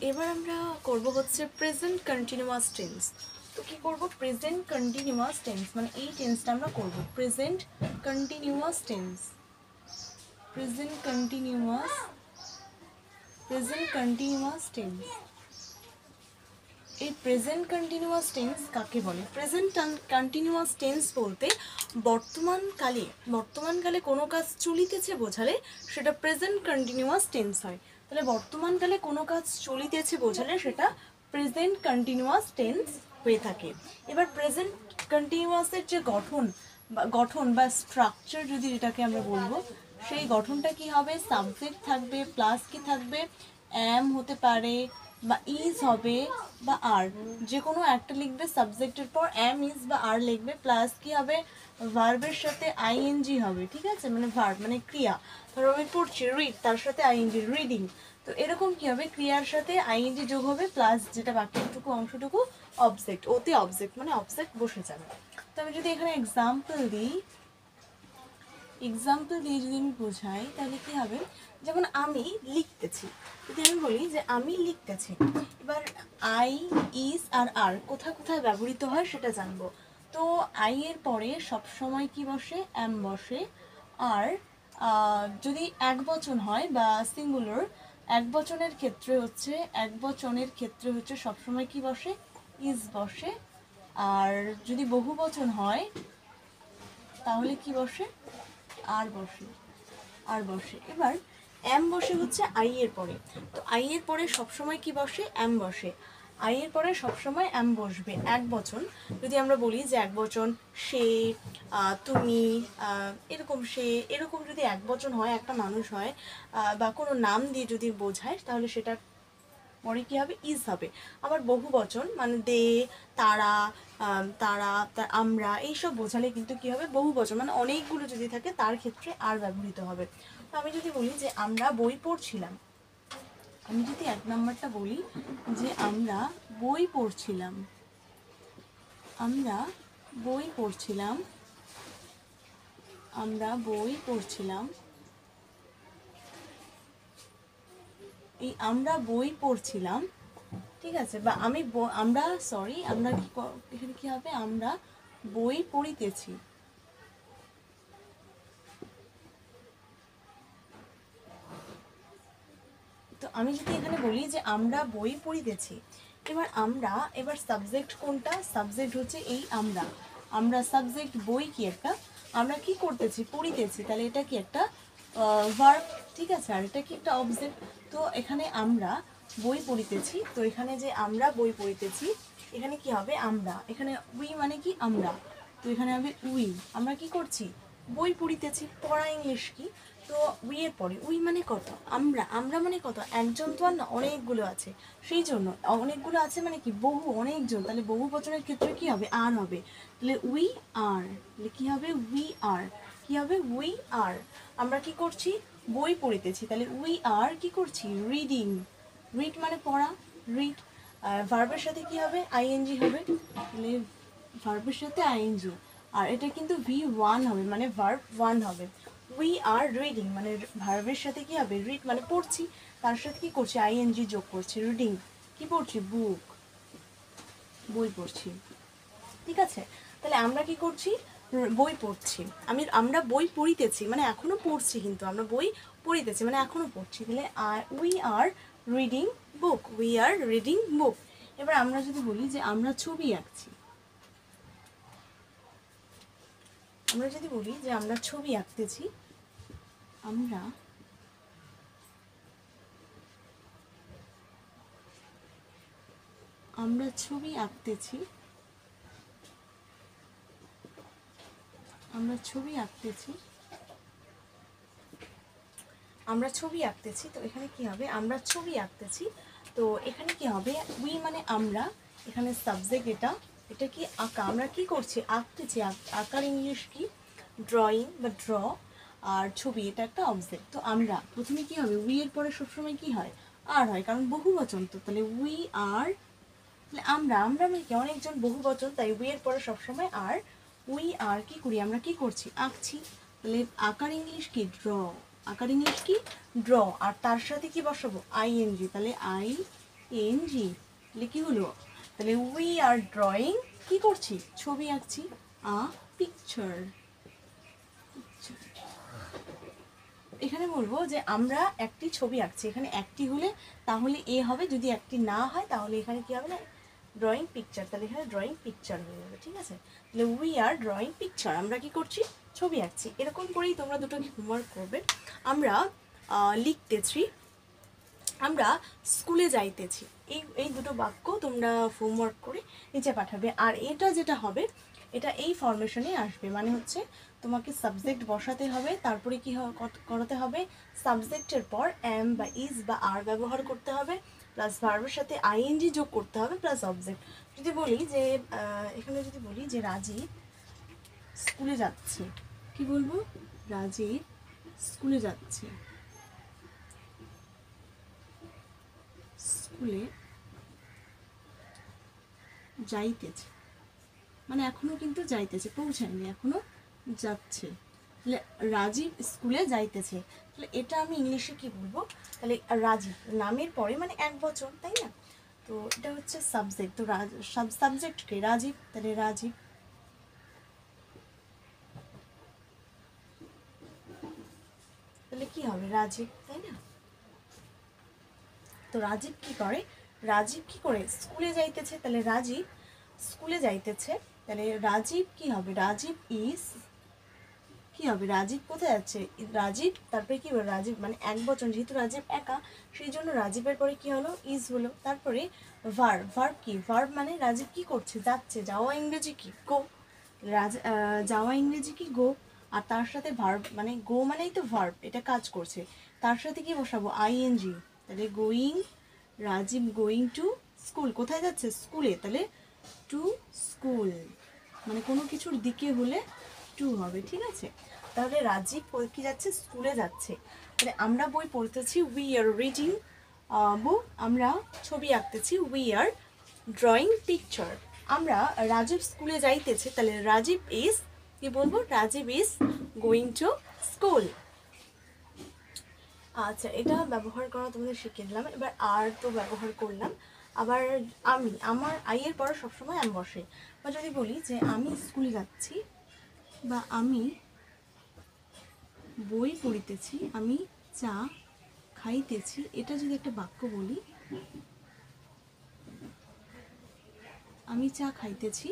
এবার আমরা করব হচ্ছে প্রেজেন্ট কন্টিনিউয়াস টেন্স। তো কি করব, প্রেজেন্ট কন্টিনিউয়াস টেন্স মানে এই টেন্সটা আমরা করব present continuous tense. Present continuous tense. এই প্রেজেন্ট কন্টিনিউয়াস টেন্স কাকে বলে? প্রেজেন্ট কন্টিনিউয়াস টেন্স বলতে বর্তমানকালে কোনো কাজ চলিতেছে বোঝালে সেটা প্রেজেন্ট কন্টিনিউয়াস টেন্স হয়। তাহলে বর্তমানকালে কোনো কাজ চলিতেছে বোঝালে সেটা প্রেজেন্ট কন্টিনিউয়াস টেন্স হয়ে থাকে। এবার প্রেজেন্ট কন্টিনিউয়াসের যে গঠন বা স্ট্রাকচার যদি এটাকে আমরা বলবো, সেই গঠনটা কি হবে? সাবজেক্ট থাকবে, প্লাস কি থাকবে, অ্যাম হতে পারে বা ইজ হবে বা আর, যে কোনো একটা লিখবে, সাবজেক্টের পর অ্যাম ইজ বা আর লিখবে, প্লাস কি হবে, ভার্বের সাথে আইএনজি হবে। ঠিক আছে, মানে ভার্ব মানে ক্রিয়া। ধরো আমি পড়ছি রিড, তার সাথে আইএনজি রিডিং। তো এরকম কি হবে, ক্রিয়ার সাথে আইএনজি যোগ হবে, প্লাস যেটা বাকিটুকু অংশটুকু অবজেক্ট, ওতে অবজেক্ট মানে অবজেক্ট বসে যাবে। তো আমি যদি এখানে এক্সাম্পল দিয়ে যদি আমি বোঝাই তাহলে কি হবে, যেমন আমি লিখতেছি, যদি আমি বলি যে আমি লিখতেছি, এবার আই, ইজ আর আর কোথায় কোথায় ব্যবহৃত হয় সেটা জানবো। তো আই এর পরে সবসময় কি বসে? এম বসে। আর যদি এক বচন হয় বা সিঙ্গুলার, এক বচনের ক্ষেত্রে হচ্ছে সবসময় কি বসে? ইজ বসে। আর যদি বহু বচন হয় তাহলে কি বসে? আর বসে। এবার এম বসে হচ্ছে আই এর পরে। তো আই এর পরে সবসময় কি বসে? এম বসে। আই এর পরে সবসময় এম বসবে। এক বচন যদি আমরা বলি যে এক বচন সে, তুমি, এরকম যদি এক বচন হয়, একটা মানুষ হয় বা কোনো নাম দিয়ে যদি বোঝায় তাহলে সেটা পরে কি হবে? ইজ হবে। আবার বহু বচন মানে দে, তারা, আমরা, এইসব বোঝালে কিন্তু কি হবে? বহু বচন মানে অনেকগুলো যদি থাকে তার ক্ষেত্রে আর ব্যবহৃত হবে। তো আমি যদি বলি যে আমরা বই পড়ছিলাম, আমি যদি এক নাম্বারটা বলি যে আমরা বই পড়ছিলাম, আমরা বই পড়ছিলাম, এই আমরা বই পড়ছিলাম, ঠিক আছে, বা এখানে কি হবে? আমরা বই পড়িতেছি। তো আমি যদি এখানে বলি যে আমরা বই পড়িতেছি, এবার সাবজেক্ট কোনটা? সাবজেক্ট হচ্ছে এই আমরা সাবজেক্ট, বই কি একটা, আমরা কি করতেছি? পড়িতেছি, তাহলে এটা কি একটা ভার্ব, ঠিক আছে, আর এটা কি একটা অবজেক্ট। তো এখানে আমরা বই পড়িতেছি, তো এখানে যে আমরা বই পড়িতেছি, এখানে কি হবে? আমরা, এখানে উই মানে কি? আমরা, তো এখানে হবে উই, আমরা কি করছি? বই পড়িতেছি। পড়া ইংলিশ কি? তো উই এর পরে উই মানে কত? আমরা মানে কত? একজন তো আর না, অনেকগুলো আছে, সেই জন্য অনেকগুলো আছে মানে কি? বহু, অনেকজন, তাহলে বহু বচনের ক্ষেত্রে কি হবে? আর হবে। তাহলে উই আর, তাহলে কি হবে? উই আর, কি হবে? We are. আমরা কি করছি? বই পড়িতেছি, তাহলে উই আর কি করছি? রিডিং। রিড মানে পড়া, রিড। ভার্বের সাথে কি হবে? আইএনজি হবে, তাহলে ভার্বের সাথে আইএনজি। আর এটা কিন্তু V1 হবে, মানে ভার্ব 1 হবে। উই আর রিডিং মানে ভার্বের সাথে কি হবে? রিড মানে পড়ছি, তার সাথে কি করছি? আইএনজি যোগ করছি। রিডিং কি পড়ছি? বুক, বই পড়ছি। ঠিক আছে, তাহলে আমরা কি করছি? বই পড়ছি। আমরা বই পড়িতেছি মানে এখনো পড়ছি, কিন্তু আমরা বই পড়িতেছি মানে এখনো পড়ছি, তাহলে we are reading book, we are reading book. এবার আমরা যদি বলি যে আমরা ছবি আঁকছি, আমরা ছবি আঁকতেছি, আমরা ছবি আঁকতেছি, তো এখানে কি হবে? আমরা ছবি আঁকতেছি, তো এখানে কি হবে? উই মানে আমরা, এখানে সাবজেক্ট, এটা কি? আঁকা। আমরা কি করছি? আঁকতেছি। আঁকার ইংলিশ কি? ড্রয়িং বা ড্র। আর ছবি এটা একটা অবজেক্ট। তো আমরা প্রথমে কি হবে? উই এর পরে সবসময় কি হয়? আর হয়, কারণ বহু বচন তো, তাহলে উই আর, তাহলে আমরা মানে কি? অনেকজন, বহু বচন, তাই উই এর পরে সবসময় আর। উই আর কি করি? আমরা কি করছি? আঁকছি। তাহলে আঁকার ইংলিশ কি? ড্র। আর তার সাথে কি বসাবো? আইএনজি, তাহলে আই এনজি, তাহলে কি হলো, তাহলে উই আর ড্রয়িং, কি করছি, ছবি আঁকছি, আ পিকচার। এখানে বলবো যে আমরা একটি ছবি আঁকছি, এখানে একটি হলে তাহলে এ হবে, যদি একটি না হয় তাহলে এখানে কি হবে না, ড্রয়িং পিকচার, তাহলে এখানে ড্রয়িং পিকচার হয়ে যাবে, ঠিক আছে। তাহলে উই আর ড্রয়িং পিকচার, আমরা কি করছি, ছবি আঁকছি। এরকম করেই তোমরা দুটো হোমওয়ার্ক করবে। আমরা লিখতেছি, আমরা স্কুলে যাইতেছি, এই এই দুটো বাক্য তোমরা হোমওয়ার্ক করে নিচে পাঠাবে। আর এটা যেটা হবে, এটা এই ফরমেশনে আসবে, মানে হচ্ছে তোমাকে সাবজেক্ট বসাতে হবে, তারপরে কি করাতে হবে, সাবজেক্টের পর এম বা ইজ বা আর ব্যবহার করতে হবে, প্লাস ভার্বের সাথে আইএনজি যোগ করতে হবে, প্লাস অবজেক্ট। যদি বলি যে এখানে যদি বলি যে রাজীব স্কুলে যাচ্ছে, কি বলবো, রাজীব স্কুলে যাচ্ছে, স্কুলে যাইতেছে, মানে এখনো কিন্তু যাইতেছে, পৌঁছায়নি, এখনো যাচ্ছে, তাহলে রাজীব স্কুলে যাইতেছে। তাহলে এটা আমি ইংলিশে কি বলবো, তাহলে রাজীব নামের পরে মানে এক বচন, তাই না, তো এটা হচ্ছে সাবজেক্ট, তো সাবজেক্টকে রাজীব, তাহলে রাজীব, তাহলে কি হবে, রাজীব, তাই না। তো রাজীব কি করে, রাজীব কি করে, স্কুলে যাইতেছে, তাহলে রাজীব স্কুলে যাইতেছে, তাহলে রাজীব কি হবে, রাজীব ইজ, কি হবে, রাজীব কোথায় যাচ্ছে, রাজীব, তারপরে কি হলো, রাজীব মানে এক বচন, যেহেতু রাজীব একা, সেই জন্য রাজীবের পরে কি হলো, ইজ হলো, তারপরে ভার্ব, ভার্ব কি, ভার্ব মানে রাজীব কি করছে, যাচ্ছে, যাওয়া ইংরেজি কি, গো, যাওয়া ইংরেজি কি, গো, আর তার সাথে ভার্ব মানে গো মানেই তো ভার্ব, এটা কাজ করছে, তার সাথে কি বসাবো, আইএনজি, তাহলে going, Rajib going to school, কোথায় যাচ্ছে, স্কুলে, তাহলে টু স্কুল, মানে কোনো কিছুর দিকে হলে টু হবে, ঠিক আছে। তাহলে রাজীব কি যাচ্ছে, স্কুলে যাচ্ছে, তাহলে আমরা বই পড়তেছি, উই আর রিডিং বুক, আমরা ছবি আঁকতেছি, উই আর ড্রয়িং পিকচার। আমরা রাজীব স্কুলে যাইতেছে, তাহলে রাজীব ইজ, কি বলবো, Rajib is going to school. আচ্ছা, এটা ব্যবহার করা তোমাদের শিখিয়ে দিলাম, এবার আর তো ব্যবহার করলাম। আবার আমি, আমার আইয়ের পরে সবসময় আমি বসে, বা যদি বলি যে আমি স্কুলে যাচ্ছি, বা আমি বই পড়িতেছি, আমি চা খাইতেছি, এটা যদি একটা বাক্য বলি, আমি চা খাইতেছি,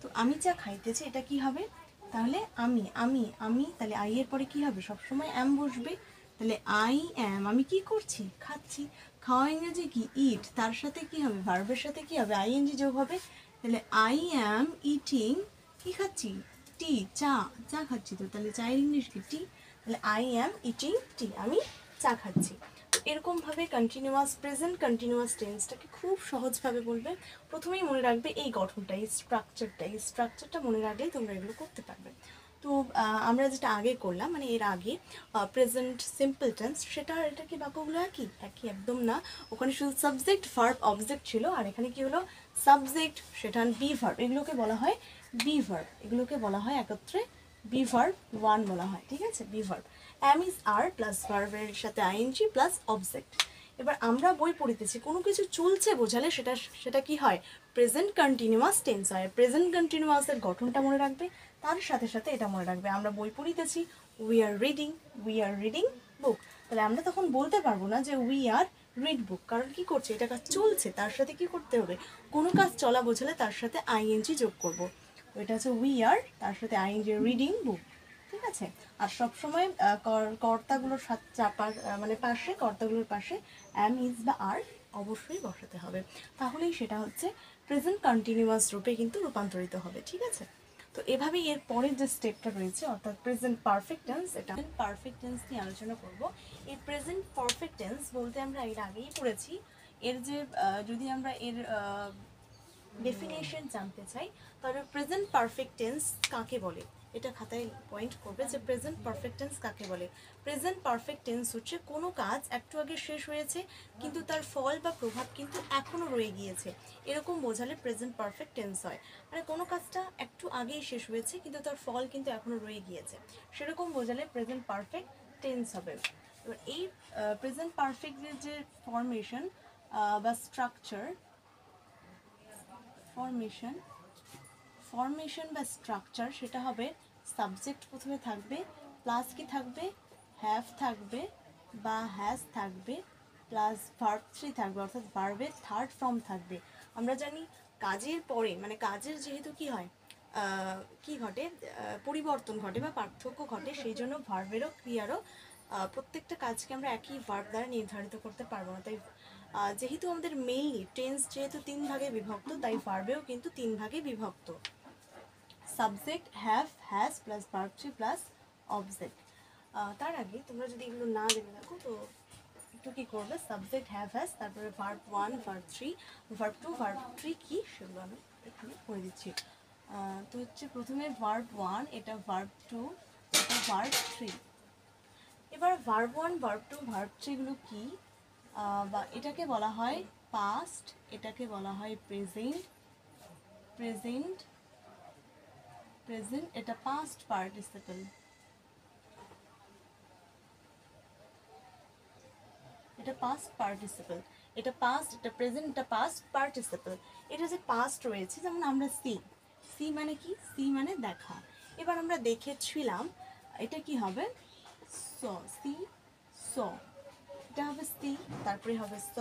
তো আমি চা খাইতেছি, এটা কি হবে, তাহলে আমি আমি আমি তাহলে আই এর পরে কি হবে, সবসময় অ্যাম বসবে, তাহলে আই অ্যাম, আমি কি করছি, খাচ্ছি, খাওয়া ইংরেজি কি, ইট, তার সাথে কি হবে, ভার্বের সাথে কি হবে, আইএনজি যোগ হবে, তাহলে আই অ্যাম ইটিং, কি খাচ্ছি, টি, চা, চা খাচ্ছি, তো তাহলে চায়ের ইংলিশ কি, টি, তাহলে আই অ্যাম ইটিং টি, আমি চা খাচ্ছি। এরকমভাবে কন্টিনিউয়াস, প্রেজেন্ট কন্টিনিউয়াস টেন্সটাকে খুব সহজভাবে বলবে। প্রথমেই মনে রাখবে এই গঠনটা, এই স্ট্রাকচারটা মনে রাখলেই তোমরা এগুলো করতে পারবে। তো আমরা যেটা আগে করলাম, মানে এর আগে প্রেজেন্ট সিম্পল টেন্স, এটা কি বাক্যগুলো একই, একদম না, ওখানে শুধু সাবজেক্ট ভার্ব অবজেক্ট ছিল, আর এখানে কি হলো, সাবজেক্ট, সেটা বি ভার্ব, এগুলোকে বলা হয় বি ভার্ব, এগুলোকে বলা হয় একত্রে বি ভার্ব ওয়ান বলা হয়, ঠিক আছে, be verb. Am is are plus ভার্বের সাথে আইএনজি প্লাস অবজেক্ট। এবার আমরা বই পড়িতেছি, কোনো কিছু চলছে বোঝালে সেটা সেটা কি হয়, প্রেজেন্ট কন্টিনিউয়াস টেন্স হয়। প্রেজেন্ট কন্টিনিউয়াসের গঠনটা মনে রাখবে, তার সাথে সাথে এটা মনে রাখবে, আমরা বই পড়িতেছি, উই আর রিডিং বুক, তাহলে আমরা তখন বলতে পারবো না যে উই আর রিড বুক, কারণ কি করছে, এটা কাজ চলছে, তার সাথে কি করতে হবে, কোনো কাজ চলা বোঝালে তার সাথে আইএনজি যোগ করব, তো এটা হচ্ছে উই আর, তার সাথে আইএনজি, রিডিং বুক, ঠিক আছে। আর সবসময় কর্তাগুলোর সাথে মানে পাশে, কর্তাগুলোর পাশে অ্যাম ইজ বা আর অবশ্যই বসাতে হবে, তাহলেই সেটা হচ্ছে প্রেজেন্ট কন্টিনিউয়াস রূপে কিন্তু রূপান্তরিত হবে, ঠিক আছে। তো এভাবেই এর পরের যে স্টেপটা রয়েছে, অর্থাৎ প্রেজেন্ট পারফেক্ট টেন্স, এটা পারফেক্ট টেন্স নিয়ে আলোচনা করব। এই প্রেজেন্ট পারফেক্ট টেন্স বলতে আমরা এর আগেই পড়েছি, এর যে যদি আমরা এর ডেফিনেশন জানতে চাই, তাহলে প্রেজেন্ট পারফেক্ট টেন্স কাকে বলে, এটা খাতায় পয়েন্ট করবে যে প্রেজেন্ট পারফেক্ট টেন্স কাকে বলে। প্রেজেন্ট পারফেক্ট টেন্স হচ্ছে কোনো কাজ একটু আগে শেষ হয়েছে কিন্তু তার ফল বা প্রভাব কিন্তু এখনও রয়ে গিয়েছে, এরকম বোঝালে প্রেজেন্ট পারফেক্ট টেন্স হয়। মানে কোনো কাজটা একটু আগেই শেষ হয়েছে কিন্তু তার ফল কিন্তু এখনও রয়ে গিয়েছে, সেরকম বোঝালে প্রেজেন্ট পারফেক্ট টেন্স হবে। এবার এই প্রেজেন্ট পারফেক্টের যে ফরমেশন, বা স্ট্রাকচার, ফরমেশন বা স্ট্রাকচার, সেটা হবে সাবজেক্ট প্রথমে থাকবে, প্লাস কি থাকবে, হ্যাভ থাকবে বা হ্যাজ থাকবে, প্লাস ভার্ব থ্রি থাকবে, অর্থাৎ ভার্বের থার্ড ফর্ম থাকবে। আমরা জানি কাজের পরে মানে কাজের যেহেতু কি হয়, কি ঘটে, পরিবর্তন ঘটে বা পার্থক্য ঘটে, সেই জন্য ভার্বেরও ক্রিয়ারও প্রত্যেকটা কাজকে আমরা একই ভার্ব দ্বারা নির্ধারিত করতে পারবো না। তাই যেহেতু আমাদের মেইনলি টেন্স যেহেতু 3 ভাগে বিভক্ত, তাই ভার্বেও কিন্তু 3 ভাগে বিভক্ত। Subject, have, has plus verb three plus object. তার আগে তোমরা যদি এগুলো না জেনে থাকো তো একটু কী করবে, সাবজেক্ট, হ্যাভ, হ্যাজ, তারপরে ভার্ব 1, ভার্ব 3, ভার্ব 2, ভার্ব 3 কি সেগুলো আমি এখানে করে দিচ্ছি। তো হচ্ছে প্রথমে ভার্ব 1, এটা ভার্ব 2, এটা ভার্ব 3। এবার ভার্ব 1, ভার্ব 2, ভার্ব 3 এগুলো কি, বা এটাকে বলা হয় পাস্ট, এটাকে বলা হয় প্রেজেন্ট, এটা পাস্ট পার্টিসিপল, এটা পাস্ট পার্টিসিপল, এটা পাস্ট, এটা প্রেজেন্ট, এটা পাস্ট পার্টিসিপল। এটা যে পাস্ট রয়েছে, যেমন আমরা সি মানে কি, সি মানে দেখা। এবার আমরা দেখেছিলাম, এটা কি হবে, সি, স, এটা হবে সি, তারপরে হবে স,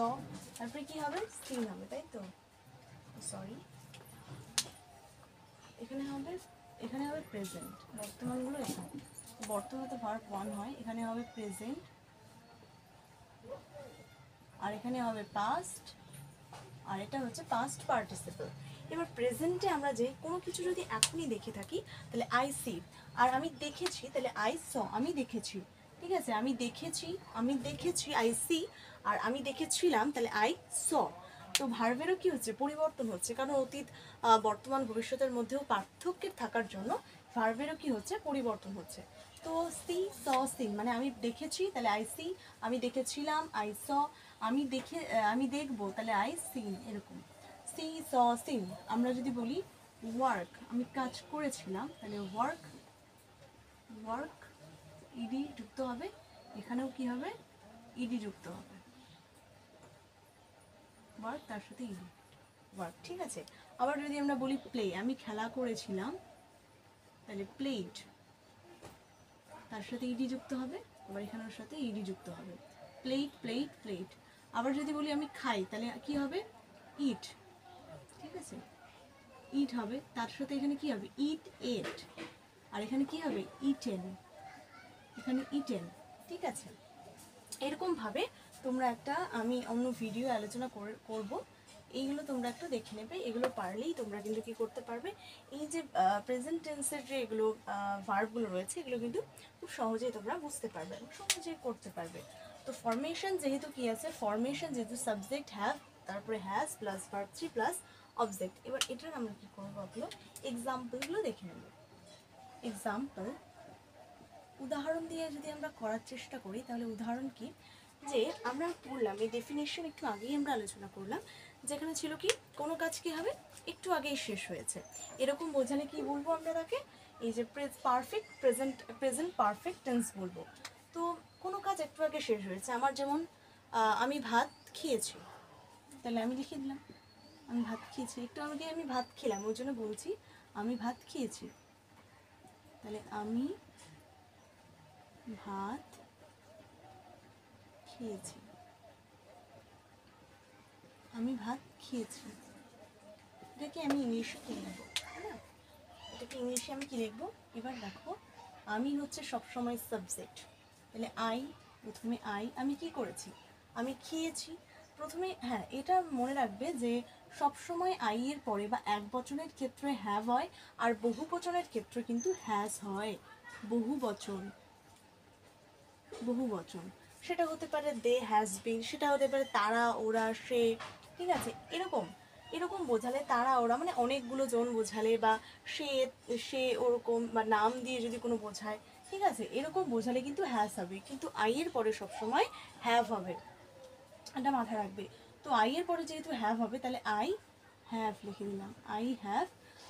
তারপরে কি হবে, সিন হবে, তাই তো, সরি, এখানে হবে প্রেজেন্ট, বর্তমানগুলো এখানে, বর্তমানে তো ভার্ব 1 হয়, এখানে হবে প্রেজেন্ট, আর এখানে হবে পাস্ট, আর এটা হচ্ছে পাস্ট পার্টিসিপল। এবার প্রেজেন্টে আমরা যে কোনো কিছু যদি এখনই দেখে থাকি তাহলে আই সি, আর আমি দেখেছি তাহলে আই স, আমি দেখেছি, ঠিক আছে, আমি দেখেছি আই সি, আর আমি দেখেছিলাম তাহলে আই স। তো ভার্বেরও কি হচ্ছে, পরিবর্তন হচ্ছে, কারণ অতীত, বর্তমান, ভবিষ্যতের মধ্যেও পার্থক্যের থাকার জন্য ভার্বেরও কি হচ্ছে, পরিবর্তন হচ্ছে। তো সি, স, সিন মানে আমি দেখেছি তাহলে আই সি, আমি দেখেছিলাম আই স, আমি দেখবো তাহলে আই সিন, এরকম সি, স, সিন। আমরা যদি বলি ওয়ার্ক, আমি কাজ করেছিলাম, তাহলে ওয়ার্ক ইডি যুক্ত হবে, এখানেও কি হবে, ইডি যুক্ত হবে, ওয়ার্ক তার সাথে ইডি, ওয়ার্ক, ঠিক আছে। আবার যদি আমরা বলি প্লে, আমি খেলা করেছিলাম, তাহলে প্লেড, তার সাথে ইডি যুক্ত হবে, আবার এখানের সাথে ইডি যুক্ত হবে, প্লেট। আবার যদি বলি আমি খাই, তাহলে কি হবে, ইট, ঠিক আছে, ইট হবে, তার সাথে এখানে কি হবে, এট, আর এখানে কি হবে, ইটেন, এখানে ইটেন, ঠিক আছে। এরকমভাবে তোমরা একটা, আমি অন্য ভিডিও আলোচনা করব, এইগুলো তোমরা একটু দেখে নেবে, এগুলো পারলেই তোমরা কিন্তু কি করতে পারবে, এই যে প্রেজেন্ট টেন্সের যে এগুলো ভার্বগুলো রয়েছে, এগুলো কিন্তু খুব সহজেই তোমরা বুঝতে পারবে এবং সহজেই করতে পারবে। তো ফরমেশন যেহেতু কি আছে, ফরমেশন যেহেতু সাবজেক্ট, হ্যাভ, তারপরে has plus verb three plus object. এবার এটার আমরা কি করবো, আপনি এক্সাম্পলগুলো দেখে নেব। এক্সাম্পল, উদাহরণ দিয়ে যদি আমরা করার চেষ্টা করি, তাহলে উদাহরণ কি, যে আমরা পড়লাম এই ডেফিনেশন একটু আগেই আমরা আলোচনা করলাম, যেখানে ছিল কি, কোনো কাজ কি হবে, একটু আগেই শেষ হয়েছে, এরকম বোঝালে কি বলবো আমরা তাকে, এই যে প্রেজেন্ট পারফেক্ট টেন্স বলবো। তো কোনো কাজ একটু আগে শেষ হয়েছে, আমার যেমন আমি ভাত খেয়েছি, তাহলে আমি লিখে দিলাম আমি ভাত খেয়েছি, একটু আগে আমি ভাত খেলাম, ওই জন্য বলছি আমি ভাত খেয়েছি, তাহলে আমি ভাত খেয়েছি, এটাকে আমি ইংলিশে কী লিখবো, তাই না, এটাকে ইংলিশে আমি কী লিখবো। এবার দেখো, আমি হচ্ছে সবসময় সাবজেক্ট, তাহলে প্রথমে আমি কি করেছি, আমি খেয়েছি, প্রথমে, হ্যাঁ এটা মনে রাখবে যে সবসময় এর পরে বা এক বচনের ক্ষেত্রে হ্যাভ হয়, আর বহু বচনের ক্ষেত্রে কিন্তু হ্যাজ হয়, বহু বচন, সেটা হতে পারে দে, হ্যাজ বিন, সেটা হতে পারে তারা, ওরা, সে, ঠিক আছে, এরকম বোঝালে, তারা ওরা মানে অনেকগুলো জন বোঝালে, বা সে সে ওরকম, বা নাম দিয়ে যদি কোনো বোঝায়, ঠিক আছে, এরকম বোঝালে কিন্তু হ্যাজ হবে, কিন্তু এর পরে সবসময় হ্যাভ হবে, এটা মাথায় রাখবে। তো এর পরে যেহেতু হ্যাভ হবে, তাহলে আই হ্যাভ লিখে দিলাম, আই হ্যাভ,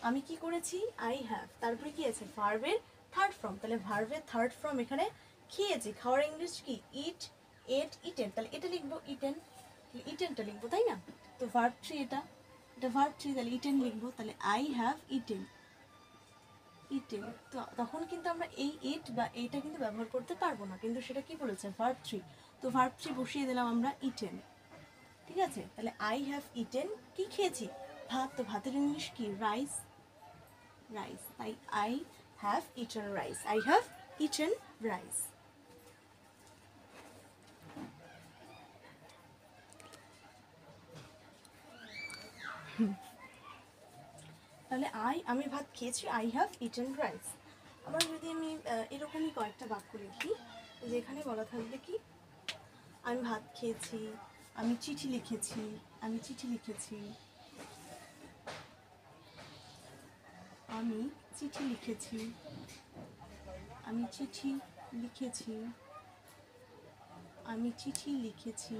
আমি কি করেছি, আই হ্যাভ, তারপরে কি আছে, ভার্বের থার্ড ফর্ম, তাহলে ভার্বের থার্ড ফর্ম এখানে খেয়েছি, খাওয়ার ইংলিশ কি, ইট, ইটেন, তাহলে এটা লিখবো ইটেন, ইটেনটা লিখবো, তাই না? তো ভার্ব থ্রি, এটা ভার্ব থ্রি, তাহলে ইটেন লিখবো। তাহলে আই হ্যাভ ইটেন, ইটেন। তো তখন কিন্তু আমরা এই ইট বা এইটা কিন্তু ব্যবহার করতে পারবো না, কিন্তু সেটা কি বলেছে, ভার্ব থ্রি। তো ভার্ব থ্রি বসিয়ে দিলাম আমরা ইটেন, ঠিক আছে? তাহলে আই হ্যাভ ইটেন, কি খেয়েছি, ভাত। তো ভাতের ইংলিশ কি, রাইস, রাইস। তাই I have eaten rice, I have eaten rice. তাহলে আমি ভাত খেয়েছি, আই হ্যাভ ইটেন রাইস। আবার যদি আমি এরকমই কয়েকটা বাক্য লিখি, যেখানে বলা থাকবে কি, আমি ভাত খেয়েছি, আমি চিঠি লিখেছি, আমি চিঠি লিখেছি, আমি চিঠি লিখেছি, আমি চিঠি লিখেছি, আমি চিঠি লিখেছি,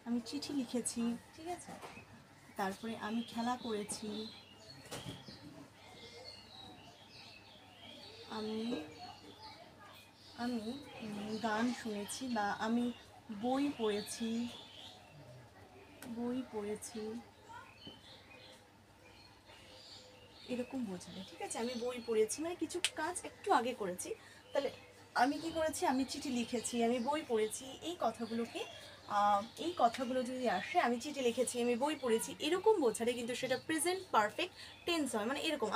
আমি চিঠি লিখেছি, ঠিক আছে? তারপরে আমি খেলা করেছি, আমি আমি গান শুনেছি, বা আমি বই পড়েছি, বই পড়েছি, এরকম বোঝাবে, ঠিক আছে? আমি বই পড়েছি মানে কিছু কাজ একটু আগে করেছি। তাহলে আমি কি করেছি, আমি চিঠি লিখেছি, আমি বই পড়েছি, এই কথাগুলো যদি আসে, আমি চিঠি লিখেছি, আমি বই পড়েছি, এরকম বোঝালে কিন্তু সেটা প্রেজেন্ট পারফেক্ট টেন্স হয়। মানে এরকম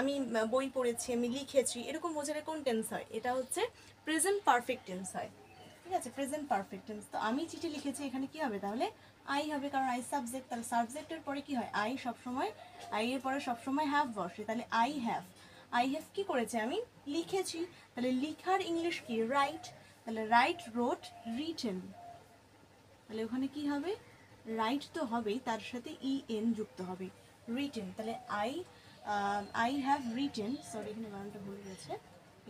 আমি বই পড়েছি, আমি লিখেছি, এরকম বোঝালে কোন টেন্স হয়, এটা হচ্ছে প্রেজেন্ট পারফেক্ট টেন্স হয়, ঠিক আছে? Present perfect tense. তো আমি চিঠি লিখেছি, এখানে কি হবে, তাহলে আই হবে, কারণ আই সাবজেক্ট। তাহলে সাবজেক্টের পরে কি হয়, আই সবসময়, আই এর পরে সবসময় হ্যাভ বসে। তাহলে আই হ্যাভ, আই হ্যাভ কি করেছে, আমি লিখেছি। তাহলে লিখার ইংলিশ কি, রাইট। তাহলে রাইট, রোট, রিটেন। তাহলে ওখানে কি হবে, রাইট তো হবেই, তার সাথে এন যুক্ত হবে, রিটেন। তাহলে আই হ্যাভ রিটেন, সরি এখানে বানানটা ভুলে গেছে,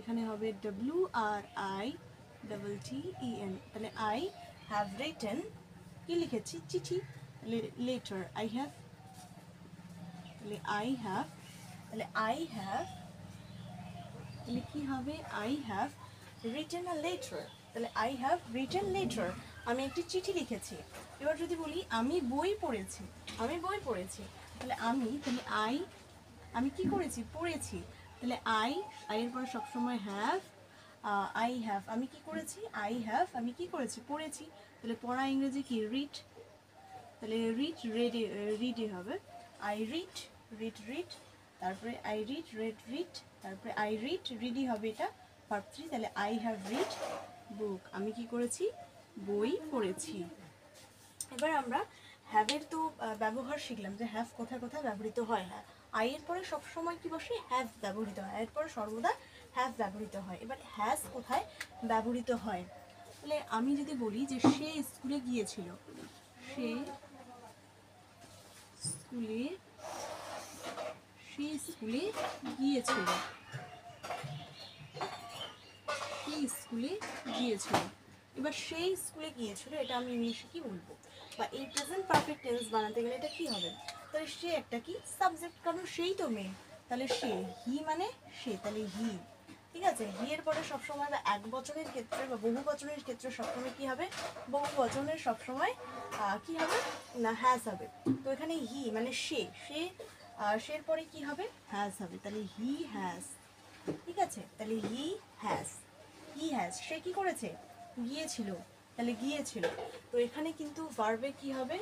এখানে হবে WRITEN। তাহলে আই হ্যাভ রিটেন, কি লিখেছি, চিঠি। লেটার, আই হ্যাভ, তাহলে আই হ্যাভ, তাহলে আই হ্যাভ, তাহলে কি হবে, I have written a letter. তাহলে আই হ্যাভ রিটেন লেটার, আমি একটি চিঠি লিখেছি। এবার যদি বলি আমি বই পড়েছি, আমি বই পড়েছি, তাহলে তাহলে আমি কি করেছি, পড়েছি। তাহলে এর পরে সবসময় হ্যাভ, আই হ্যাভ, আমি কি করেছি, আই হ্যাভ, আমি কি করেছি, পড়েছি। তাহলে পড়া ইংরেজি কি, রিড। তাহলে রিডে হবে, আই রিড, রিড। তারপরে আই রিড। তারপরে আই রিডই হবে, এটা ভার্ব থ্রি। তাহলে আই হ্যাভ রিড বুক, আমি কি করেছি, বই পড়েছি। এবার আমরা হ্যাভের তো ব্যবহার শিখলাম, যে হ্যাভ কোথায় কোথায় ব্যবহৃত হয়। হ্যাঁ, আই এর পরে সবসময় কি বসে, হ্যাভ ব্যবহৃত হয়, এর পরে সর্বদা হ্যাভ ব্যবহৃত হয়। এবার হ্যাজ কোথায় ব্যবহৃত হয়, তাহলে আমি যদি বলি যে সে স্কুলে গিয়েছিল, সে স্কুলে, সে স্কুলে গিয়েছিল, সে স্কুলে গিয়েছিল। এবার সেই স্কুলে গিয়েছিল, এটা আমি ইংলিশে কি বলবো, বা এই প্রেজেন্ট পারফেক্ট টেন্স বানাতে গেলে এটা কি হবে, তাহলে সে একটা কি সাবজেক্ট, কারণ সেই তো মেন। তাহলে সে, হি মানে সে, তাহলে হি, ঠিক আছে? হি এর পরে সবসময়, বা এক বচনের ক্ষেত্রে বা বহু বচনের ক্ষেত্রে সবসময় কি হবে, বহু বচনের সবসময় কি হবে না, হ্যাজ হবে। তো এখানে হি মানে সের পরে কি হবে, হ্যাজ হবে। তাহলে হি হ্যাজ, ঠিক আছে? তাহলে হি হ্যাজ, সে কি করেছে, গিয়েছিল, তাহলে গিয়েছিল। তো এখানে কিন্তু ভার্বে কি হবে,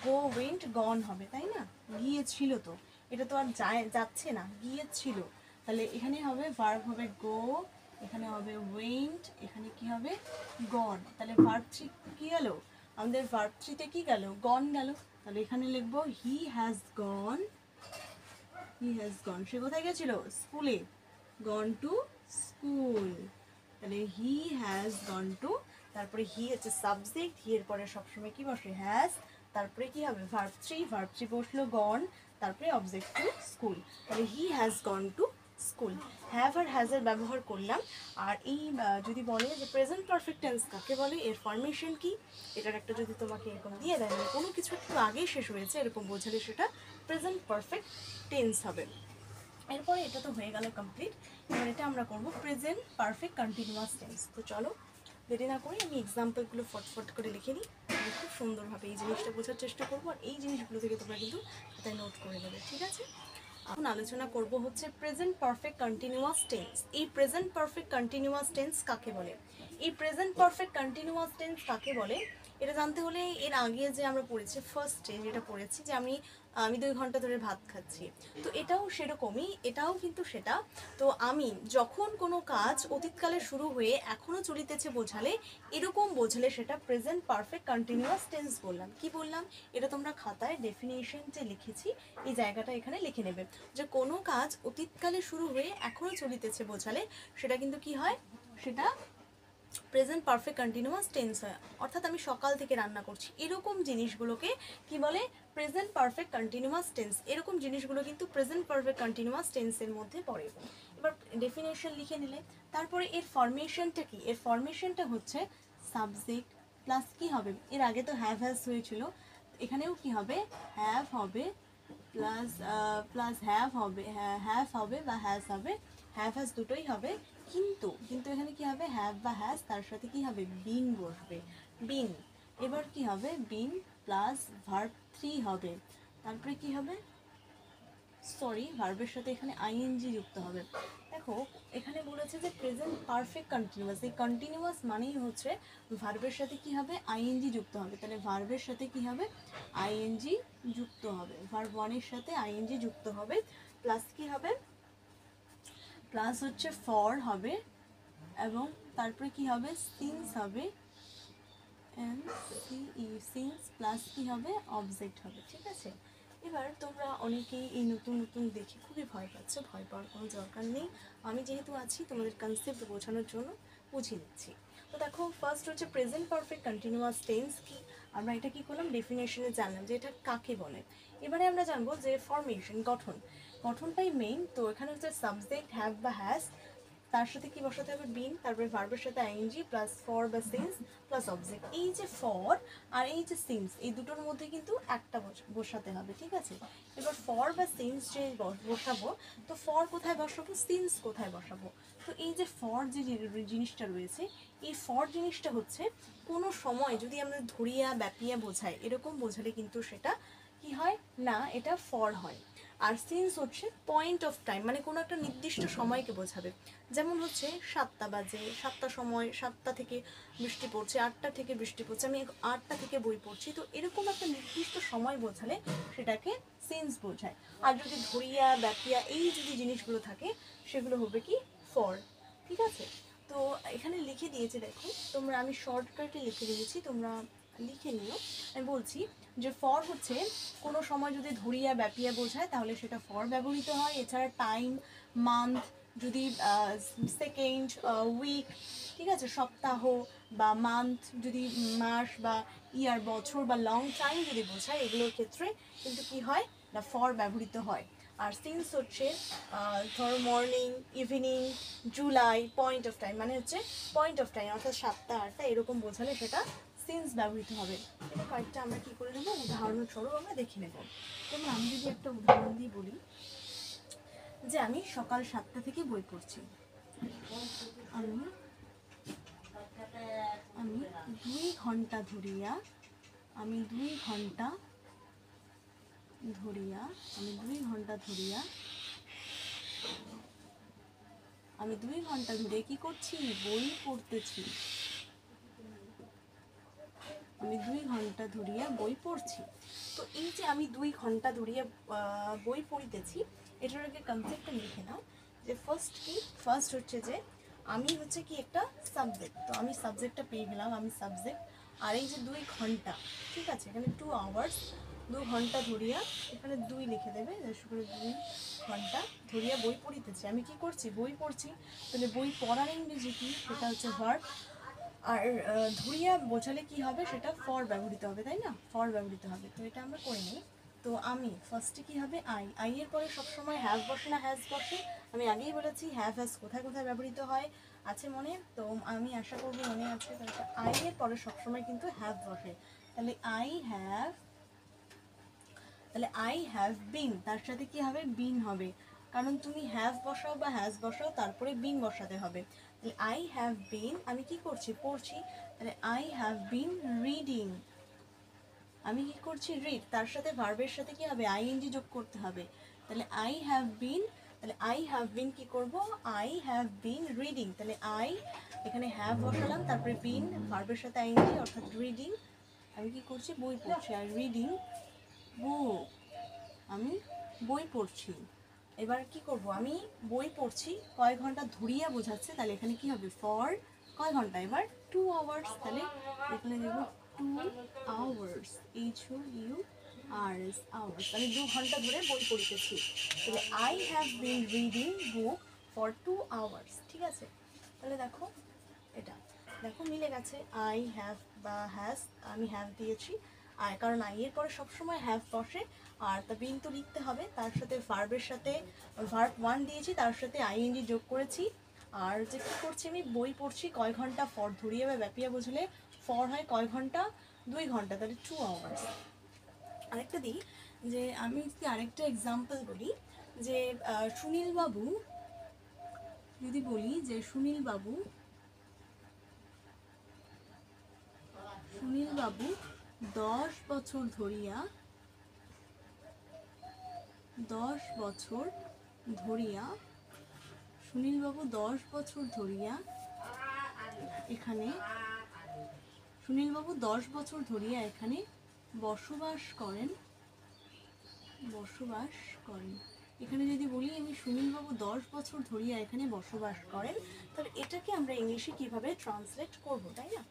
গো, ওয়েন্ট, গন হবে, তাই না? গিয়েছিল, তো এটা তো আর যাচ্ছে না, গিয়েছিল। তাহলে এখানে হবে ভার্ব হবে গো, এখানে হবে ওয়েন্ট, এখানে কি হবে, গন। তাহলে ভার্ব থ্রি কি গেল, আমাদের ভার্ব থ্রিতে কি গেল, গন গেল। তাহলে এখানে লিখবো হি হ্যাজ গন, সে কোথায় গেছিল, স্কুলে, গন টু স্কুল। তাহলে হি হ্যাজ গন টু, তারপরে হি হচ্ছে সাবজেক্ট, হি এর পরে সবসময় কি বসে, হ্যাজ। তারপরে কি হবে, ভার্ব থ্রি বসলো গন, তারপরে অবজেক্ট টু স্কুল। তাহলে he has gone to school. Have আর হ্যাজের ব্যবহার করলাম। আর এই যদি বলে যে প্রেজেন্ট পারফেক্ট টেন্স কাকে বলে, এর ফরমেশন কি, এটার একটা যদি তোমাকে এরকম দিয়ে দেয়, মানে কোনো কিছু একটু আগেই শেষ হয়েছে এরকম বোঝালে সেটা প্রেজেন্ট পারফেক্ট টেন্স হবে। এরপরে এটা তো হয়ে গেল কমপ্লিট। এবার এটা আমরা করব প্রেজেন্ট পারফেক্ট কন্টিনিউয়াস টেন্স। তো চলো দেরি না করে আমি এক্সাম্পলগুলো ফটফট করে লিখে নিই, আমি খুব সুন্দরভাবে এই জিনিসটা বোঝার চেষ্টা করবো, আর এই জিনিসগুলো থেকে তোমরা কিন্তু খাতায় নোট করে নেবে, ঠিক আছে? এখন আলোচনা করব হচ্ছে প্রেজেন্ট পারফেক্ট কন্টিনিউয়াস টেন্স। এই প্রেজেন্ট পারফেক্ট কন্টিনিউয়াস টেন্স কাকে বলে? এই প্রেজেন্ট পারফেক্ট কন্টিনিউয়াস টেন্স কাকে বলে এটা জানতে হলে এর আগে যে আমরা পড়েছি ফার্স্টে যেটা পড়েছি যে আমি আমি 2 ঘন্টা ধরে ভাত খাচ্ছি, তো এটাও সেরকমই, এটাও কিন্তু সেটা। তো আমি যখন কোনো কাজ অতীতকালে শুরু হয়ে এখনও চলিতেছে বোঝালে, এরকম বোঝালে সেটা প্রেজেন্ট পারফেক্ট কন্টিনিউয়াস টেন্স বললাম। কি বললাম? এটা তোমরা খাতায় ডেফিনিশন যে লিখেছি এই জায়গাটা এখানে লিখে নেবে, যে কোনো কাজ অতীতকালে শুরু হয়ে এখনও চলিতেছে বোঝালে সেটা কিন্তু কি হয়, সেটা প্রেজেন্ট পারফেক্ট কন্টিনিউয়াস টেন্স হয়। অর্থাৎ আমি সকাল থেকে রান্না করছি, এরকম জিনিসগুলোকে কি বলে? Present perfect continuous tense. এরকম জিনিসগুলো কিন্তু প্রেজেন্ট পারফেক্ট কন্টিনিউয়াস টেন্সের মধ্যে পড়ে। এবার ডেফিনেশন লিখে নিলে, তারপরে এর ফরমেশনটা কি? এর ফরমেশনটা হচ্ছে সাবজেক্ট প্লাস কি হবে, এর আগে তো হ্যাভ হ্যাজ হয়েছিল, এখানেও কি হবে? হ্যাভ হবে প্লাস প্লাস হ্যাভ হবে, হ্যাভ হবে বা হ্যাজ হবে, হ্যাভ হ্যাজ দুটোই হবে। কিন্তু কিন্তু এখানে কি হবে? হ্যাভ বা হ্যাজ তার সাথে কি হবে? বিন বসবে, বিন। এবার কি হবে? বিন প্লাস ভার্ব 3 হবে, তারপরে কি হবে? সরি, ভার্বের সাথে এখানে আইএনজি যুক্ত হবে। দেখো এখানে বলেছে যে প্রেজেন্ট পারফেক্ট কন্টিনিউয়াস, এই কন্টিনিউয়াস মানেই হচ্ছে ভার্বের সাথে কি হবে? আইএনজি যুক্ত হবে। তাহলে ভার্বের সাথে কি হবে? আইএনজি যুক্ত হবে, ভার্ব 1 এর সাথে আইএনজি যুক্ত হবে, প্লাস কি হবে? প্লাস হচ্ছে ফর হবে, এবং তারপরে কি হবে? সিন্স হবে, সিন্স প্লাস কি হবে? অবজেক্ট হবে, ঠিক আছে? এবার তোমরা অনেকেই এই নতুন নতুন দেখে খুবই ভয় পাচ্ছ, ভয় পাওয়ার কোনো দরকার নেই, আমি যেহেতু আছি তোমাদের কনসেপ্ট বোঝানোর জন্য বুঝিয়ে দিচ্ছি। তো দেখো ফার্স্ট হচ্ছে প্রেজেন্ট পারফেক্ট কন্টিনিউয়াস টেন্স কি, আমরা এটা কি করলাম? ডেফিনেশনে জানলাম যে এটা কাকে বলে। এবারে আমরা জানবো যে ফরমেশন, গঠন, গঠনটাই মেইন। তো এখানে হচ্ছে সাবজেক্ট হ্যাভ বা হ্যাজ, তার সাথে কি বসাতে হবে? বিন, তারপরে ভার্বের সাথে আইএনজি প্লাস ফর বা সিন্স প্লাস অবজেক্ট। এই যে ফর আর এই যে সিন্স, এই দুটোর মধ্যে কিন্তু একটা বসাতে হবে, ঠিক আছে? এবার ফর বা সিন্স যে বসাবো, তো ফর কোথায় বসাবো, সিন্স কোথায় বসাবো? তো এই যে ফর যে জিনিসটা রয়েছে, এই ফর জিনিসটা হচ্ছে কোনো সময় যদি আমরা ধরিয়া ব্যাপিয়া বোঝাই, এরকম বোঝালে কিন্তু সেটা কি হয় না, এটা ফর হয়। আর সিন্স হচ্ছে পয়েন্ট অফ টাইম, মানে কোনো একটা নির্দিষ্ট সময়কে বোঝাবে। যেমন হচ্ছে 7টা বাজে, 7টা সময়, 7টা থেকে বৃষ্টি পড়ছে, 8টা থেকে বৃষ্টি পড়ছে, আমি 8টা থেকে বই পড়ছি, তো এরকম একটা নির্দিষ্ট সময় বোঝালে সেটাকে সিন্স বোঝায়। আর যদি ধরিয়া ব্যাপিয়া এই যদি জিনিসগুলো থাকে সেগুলো হবে কি? ফর, ঠিক আছে? তো এখানে লিখে দিয়েছে দেখো তোমরা, আমি শর্টকাটে লিখে দিয়েছি, তোমরা লিখে নিও। আমি বলছি যে ফর হচ্ছে কোনো সময় যদি ধরিয়া ব্যাপিয়া বোঝায় তাহলে সেটা ফর ব্যবহৃত হয়। এছাড়া টাইম, মান্থ, যদি সেকেন্ড, উইক, ঠিক আছে, সপ্তাহ বা মান্থ, যদি মাস বা ইয়ার, বছর বা লং টাইম যদি বোঝায়, এগুলোর ক্ষেত্রে কিন্তু কি হয় না, ফর ব্যবহৃত হয়। আর সিন্স হচ্ছে ধরো morning, evening, July, point of time, মানে হচ্ছে পয়েন্ট অফ টাইম, অর্থাৎ 7টা 8টা এরকম বোঝালে সেটা সিন্স ব্যবহৃত হবে। এটা কয়েকটা আমরা কি করে নেবো, উদাহরণস্বরূপ আমরা দেখে নেব। যেমন আমি যদি একটা উদাহরণ দিয়ে বলি যে আমি সকাল 7টা থেকে বই পড়ছি, আমি আমি 2 ঘন্টা ধরিয়া, আমি 2 ঘন্টা ধরিয়া, আমি 2 ঘন্টা ধরিয়া, আমি 2 ঘন্টা ধরে কি করছি? বই পড়তেছি, আমি 2 ঘন্টা ধরিয়া বই পড়ছি। তো এই যে আমি 2 ঘন্টা ধরিয়া বই পড়িতেছি, এটার আগে কনসেপ্টটা লিখে নাও যে ফার্স্ট কি, ফার্স্ট হচ্ছে যে আমি হচ্ছে কি একটা সাবজেক্ট, তো আমি সাবজেক্টটা পেয়ে গেলাম, আমি সাবজেক্ট। আর এই যে 2 ঘন্টা, ঠিক আছে, এখানে 2 আওয়ার্স, 2 ঘন্টা ধরিয়া, এখানে 2 লিখে দেবে, করে 2 ঘন্টা ধরিয়া বই পড়িতেছি, আমি কি করছি? বই পড়ছি। তাহলে বই পড়ার ইংরেজি কি? সেটা হচ্ছে ভার্ব। আর ধরিয়া বোঝালে কি হবে? সেটা ফর ব্যবহৃত হবে, তাই না? ফর ব্যবহৃত হবে। তো এটা আমরা করে নিই। তো আমি ফার্স্টে কি হবে? আই এর পরে সবসময় হ্যাভ বসে না হ্যাজ বসে? আমি আগেই বলেছি হ্যাভ হ্যাজ কোথায় কোথায় ব্যবহৃত হয়, আছে মনে? তো আমি আশা করবো মনে আছে। তাহলে আই এর পরে সবসময় কিন্তু হ্যাভ বসে। তাহলে আই হ্যাভ বিন, তার সাথে কি হবে? বিন হবে, কারণ তুমি হ্যাভ বসাও বা হ্যাজ বসাও তারপরে বিন বসাতে হবে। তাহলে আই হ্যাভ বিন, আমি কি করছি, পড়ছি, তাহলে আই হ্যাভ বিন রিডিং, আমি কি করছি, রিড, তার সাথে ভার্বের সাথে কি হবে, আইএনজি যোগ করতে হবে। তাহলে আই হ্যাভ বিন, তাহলে আই হ্যাভ বিন কি করব, আই হ্যাভ বিন রিডিং, তাহলে আই এখানে হ্যাভ বসালাম, তারপরে বিন ভার্বের সাথে আইএনজি অর্থাৎ রিডিং, আমি কি করছি, বই পড়ছি, আর রিডিং বুক, আমি বই পড়ছি। এবার কি করব, আমি বই পড়ছি কয় ঘন্টা ধরিয়া বোঝাচ্ছে, তাহলে এখানে কি হবে, ফর কয় ঘন্টা, এবার 2 আওয়ার্স, তাহলে এখানে দেবো 2 আওয়ার্স, HOURS আওয়ার্স, তাহলে 2 ঘন্টা ধরে বই পড়িতেছি। তাহলে I have been reading book for 2 hours, ঠিক আছে। তাহলে দেখো এটা, দেখো মিলে গেছে, আই হ্যাভ বা হ্যাজ, আমি হ্যাভ দিয়েছি, আর কারণ আই এর পরে সবসময় হ্যাভ বসে, আর তা বিন তো লিখতে হবে, তার সাথে ভার্বের সাথে ভার্ব 1 দিয়েছি, তার সাথে আইএনজি যোগ করেছি, আর যে কী করছি, আমি বই পড়ছি কয় ঘন্টা, ফর ধরিয়ে বা ব্যাপিয়া বুঝলে ফর হয় কয় ঘন্টা, 2 ঘন্টা, তাহলে 2 আওয়ার্স। আরেকটা দিই, যে আমি যদি আরেকটা এক্সাম্পল বলি, যে সুনীল বাবু, যদি বলি যে সুনীল বাবু 10 বছর ধরিয়া 10 বছর ধরিয়া সুনীলবাবু 10 বছর ধরিয়া এখানে সুনীলবাবু 10 বছর ধরিয়া এখানে বসবাস করেন, এখানে যদি বলি আমি সুনীলবাবু 10 বছর ধরিয়া এখানে বসবাস করেন, তাহলে এটাকে আমরা ইংলিশে কিভাবে ট্রান্সলেট করব, তাই না?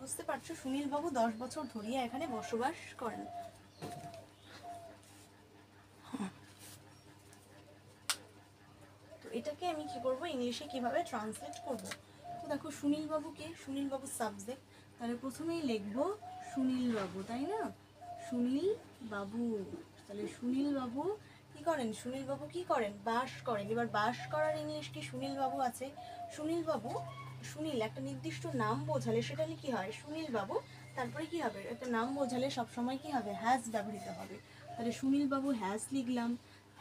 বুঝতে পারছো, সুনীলবাবু 10 বছর ধরিয়া এখানে বসবাস করেন। তো এটাকে আমি কি করব, ইংলিশে কিভাবে ট্রান্সলেট করব। তো দেখো সুনীলবাবুকে, সুনীলবাবু সাবজেক্ট, তাহলে প্রথমেই লিখব সুনীলবাবু, তাই না, সুনীল বাবু, তাহলে সুনীলবাবু কি করেন, সুনীলবাবু কি করেন, বাস করেন। এবার বাস করার ইংলিশ কি, সুনীলবাবু আছে, সুনীলবাবু, সুনীল একটা নির্দিষ্ট নাম বোঝালে সেটা কি হয়, সুনীলবাবু, তারপরে কি হবে, একটা নাম বোঝালে সবসময় কি হবে, হ্যাজ ব্যবহৃত হবে। তাহলে সুনীলবাবু হ্যাজ লিখলাম,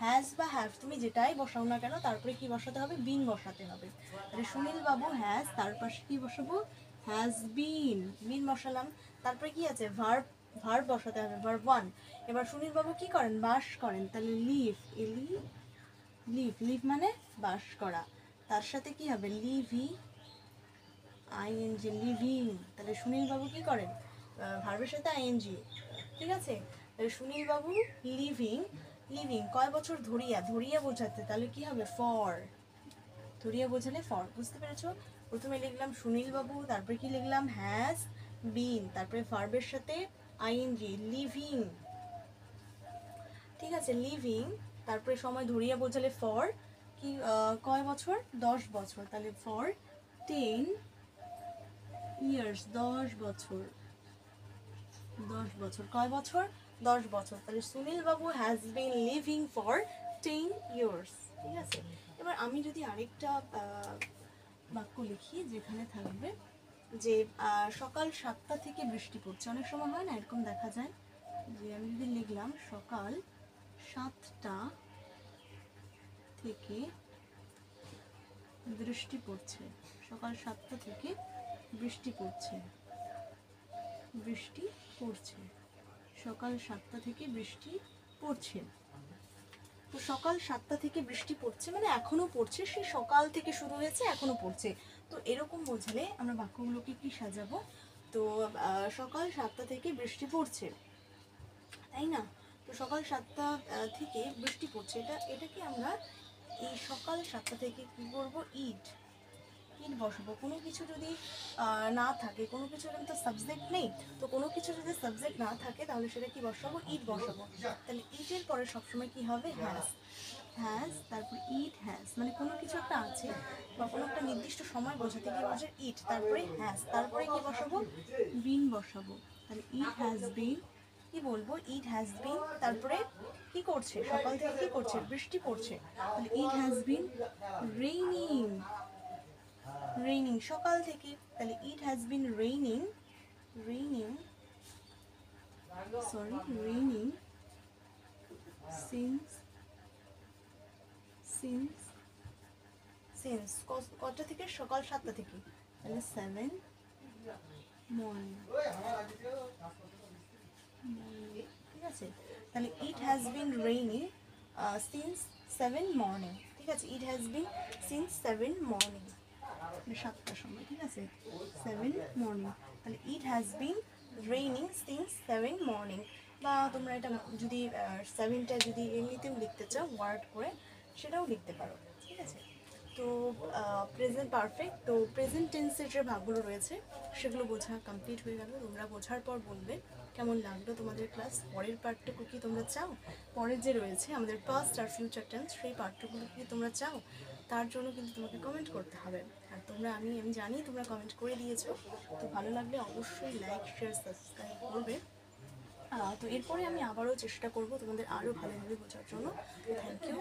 হ্যাজ বা হ্যাভ তুমি যেটাই বসাও না কেন, তারপরে কি বসাতে হবে, বিন বসাতে হবে। তাহলে সুনীলবাবু হ্যাজ, তার পাশে কি বসাবো, হ্যাজ বিন, বিন বসালাম, তারপরে কি আছে, ভার্ব, ভার্ব বসাতে হবে, ভার্ব 1। এবার সুনীলবাবু কি করেন, বাস করেন, তাহলে লিভ, লিভ, লিভ মানে বাস করা, তার সাথে কি হবে, লিভি আইএনজি, লিভিং, তাহলে সুনীলবাবু কি করেন, ভার্বের সাথে আইএনজি, ঠিক আছে। তাহলে সুনীলবাবু লিভিং, লিভিং কয় বছর ধরিয়া, ধরিয়া বোঝাতে, তাহলে কি হবে, ফর, ধরিয়া বোঝালে ফর, বুঝতে পেরেছো। প্রথমে লিখলাম সুনীলবাবু, তারপরে কি লিখলাম, হ্যাজ বিন, তারপরে ভার্বের সাথে আইএনজি, লিভিং, ঠিক আছে, লিভিং, তারপরে সময় ধরিয়া বোঝালে ফর, কি কয় বছর, 10 বছর, তাহলে ফর 10 ইয়ার্স, 10 বছর, 10 বছর, কয় বছর, 10 বছর, তাহলে সুনীল বাবু has been living for 10 years, ঠিক আছে। এবার আমি যদি আরেকটা বাক্য লিখি, যেখানে থাকবে যে সকাল 7টা থেকে বৃষ্টি পড়ছে, অনেক সময় হয় না এরকম দেখা যায়, যে আমি যদি লিখলাম সকাল 7টা থেকে বৃষ্টি পড়ছে, সকাল 7টা থেকে বৃষ্টি পড়ছে, বৃষ্টি পড়ছে, সকাল 7টা থেকে বৃষ্টি পড়ছে। তো সকাল 7টা থেকে বৃষ্টি পড়ছে মানে এখনো পড়ছে, সে সকাল থেকে শুরু হয়েছে এখনো পড়ছে। তো এরকম বোঝালে আমরা বাক্যগুলোকে কি সাজাবো, তো সকাল 7টা থেকে বৃষ্টি পড়ছে, তাই না। তো সকাল 7টা থেকে বৃষ্টি পড়ছে, এটাকে আমরা এই সকাল 7টা থেকে কি করবো, ইট বসাবো। কোনো কিছু যদি না থাকে, কোনো কিছু তো সাবজেক্ট নেই, তো কোনো কিছু যদি সাবজেক্ট না থাকে তাহলে সেটা কি বসাবো, ইট বসাবো। তাহলে ইটের পরে সবসময় কি হবে, হ্যাজ, হ্যাজ, তারপর ইট হ্যাজ, মানে কোনো কিছু একটা আছে বা কোনো একটা নির্দিষ্ট সময় বোঝাতে গিয়ে বোঝে ইট, তারপরে হ্যাজ, তারপরে কি বসাবো, বিন বসাবো। তাহলে ইট হ্যাজ বিন, কি বলবো, ইট হ্যাজ বিন, তারপরে কি করছে, সকাল থেকে কি করছে, বৃষ্টি পড়ছে, তাহলে it has been raining, raining সকাল থেকে, তাহলে it has been raining, raining, sorry raining since since since কটা থেকে? সকাল 7টা থেকে, তাহলে 7 মর্নিং। ঠিক আছে, তাহলে it has been raining since 7 morning. ঠিক আছে, it has been since 7 morning, 7টার সময়। ঠিক আছে, 7 মর্নিং, তাহলে it has been raining since 7 morning. বা তোমরা এটা যদি 7টা যদি এমনিতেও লিখতে চাও ওয়ার্ড করে, সেটাও লিখতে পারো। ঠিক আছে, তো প্রেজেন্ট পারফেক্ট, তো প্রেজেন্ট টেন্সের যে ভাগগুলো রয়েছে সেগুলো বোঝা কমপ্লিট হয়ে গেল। তোমরা বোঝার পর বলবে কেমন লাগলো তোমাদের ক্লাস। পরের পার্টটুকু কি তোমরা চাও? পরের যে রয়েছে আমাদের পাস্ট আর ফিউচার টেন্স, সেই পার্টটুকুলো কি তোমরা চাও? তার জন্য কিন্তু তোমাকে কমেন্ট করতে হবে। আর তোমরা, আমি জানি তোমরা কমেন্ট করে দিয়েছো, তো ভালো লাগলে অবশ্যই লাইক, শেয়ার, সাবস্ক্রাইব করবে। তো এরপরে আমি আবারও চেষ্টা করব তোমাদের আরও ভালোভাবে বোঝার জন্য। Thank you.